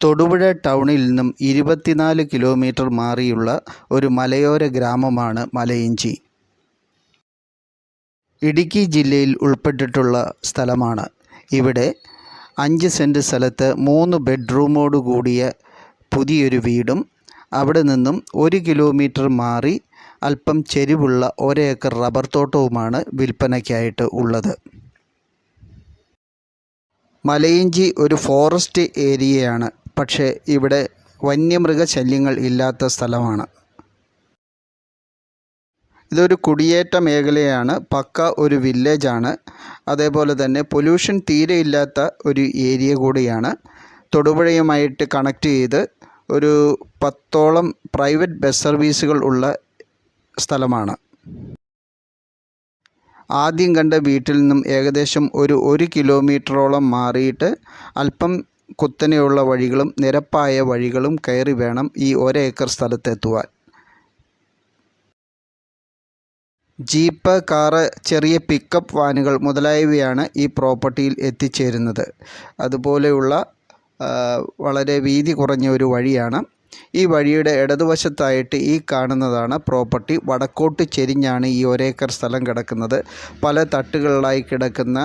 തൊടുപുഴ ടൗണിൽ നിന്നും 24 കിലോമീറ്റർ മാറിയുള്ള ഒരു മലയോര ഗ്രാമമാണ് മലയിഞ്ചി. ഇടുക്കി ജില്ലയിൽ ഉൾപ്പെട്ടിട്ടുള്ള സ്ഥലമാണ്. ഇവിടെ 5 സെൻറ്റ് സ്ഥലത്ത് 3 ബെഡ്റൂമോട് കൂടിയ പുതിയൊരു വീടും അവിടെ നിന്നും 1 കിലോമീറ്റർ മാറി അല്പം ചെരിവുള്ള 1 ഏക്കർ റബ്ബർ തോട്ടവുമാണ് വിൽപ്പനയ്ക്കായിട്ട് ഉള്ളത്. മലയിഞ്ചി ഒരു ഫോറസ്റ്റ് ഏരിയയാണ്. പക്ഷേ ഇവിടെ വന്യമൃഗശല്യങ്ങൾ ഇല്ലാത്ത സ്ഥലമാണ്. ഇതൊരു കുടിയേറ്റ മേഖലയാണ്. പക്ക ഒരു വില്ലേജാണ്. അതേപോലെ തന്നെ പൊല്യൂഷൻ തീരെ ഇല്ലാത്ത ഒരു ഏരിയ കൂടിയാണ്. തൊടുപുഴയുമായിട്ട് കണക്ട് ചെയ്ത് ഒരു 10ഓളം പ്രൈവറ്റ് ബസ് സർവീസുകൾ ഉള്ള സ്ഥലമാണ്. ആദ്യം കണ്ട വീട്ടിൽ നിന്നും ഏകദേശം 1 കിലോമീറ്ററോളം മാറിയിട്ട് അല്പം കുത്തനെയുള്ള വഴികളും നിരപ്പായ വഴികളും കയറി വേണം ഈ 1 ഏക്കർ സ്ഥലത്തെത്തുവാൻ. ജീപ്പ്, കാറ്, ചെറിയ പിക്കപ്പ് വാനുകൾ മുതലായവയാണ് ഈ പ്രോപ്പർട്ടിയിൽ എത്തിച്ചേരുന്നത്. അതുപോലെയുള്ള വളരെ വീതി കുറഞ്ഞ ഒരു വഴിയാണ്. ഈ വഴിയുടെ ഇടതുവശത്തായിട്ട് ഈ കാണുന്നതാണ് പ്രോപ്പർട്ടി. വടക്കോട്ട് ചെരിഞ്ഞാണ് ഈ 1 ഏക്കർ സ്ഥലം കിടക്കുന്നത്. പല തട്ടുകളിലായി കിടക്കുന്ന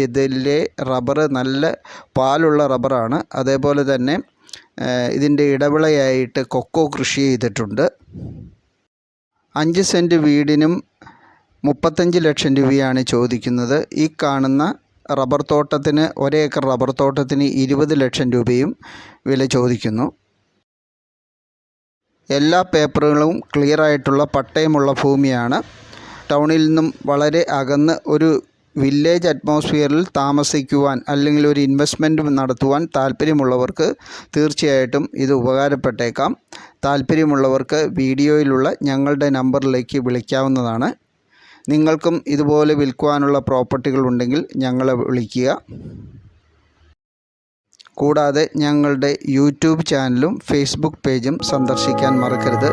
ഇതിലെ റബ്ബർ നല്ല പാലുള്ള റബ്ബറാണ്. അതേപോലെ തന്നെ ഇതിൻ്റെ ഇടവിളയായിട്ട് കൊക്കോ കൃഷി ചെയ്തിട്ടുണ്ട്. 5 സെൻറ്റ് വീടിനും 35 ലക്ഷം രൂപയാണ് ചോദിക്കുന്നത്. ഈ കാണുന്ന റബ്ബർ തോട്ടത്തിന് 1 ഏക്കർ റബ്ബർ തോട്ടത്തിന് 20 ലക്ഷം രൂപയും വില ചോദിക്കുന്നു. എല്ലാ പേപ്പറുകളും ക്ലിയറായിട്ടുള്ള പട്ടയമുള്ള ഭൂമിയാണ്. ടൗണിൽ നിന്നും വളരെ അകന്ന് ഒരു വില്ലേജ് അറ്റ്മോസ്ഫിയറിൽ താമസിക്കുവാൻ അല്ലെങ്കിൽ ഒരു ഇൻവെസ്റ്റ്മെൻറ്റ് നടത്തുവാൻ താല്പര്യമുള്ളവർക്ക് തീർച്ചയായിട്ടും ഇത് ഉപകാരപ്പെട്ടേക്കാം. താല്പര്യമുള്ളവർക്ക് വീഡിയോയിലുള്ള ഞങ്ങളുടെ നമ്പറിലേക്ക് വിളിക്കാവുന്നതാണ്. നിങ്ങൾക്കും ഇതുപോലെ വിൽക്കുവാനുള്ള പ്രോപ്പർട്ടികൾ ഉണ്ടെങ്കിൽ ഞങ്ങളെ വിളിക്കുക. കൂടാതെ ഞങ്ങളുടെ യൂട്യൂബ് ചാനലും ഫേസ്ബുക്ക് പേജും സന്ദർശിക്കാൻ മറക്കരുത്.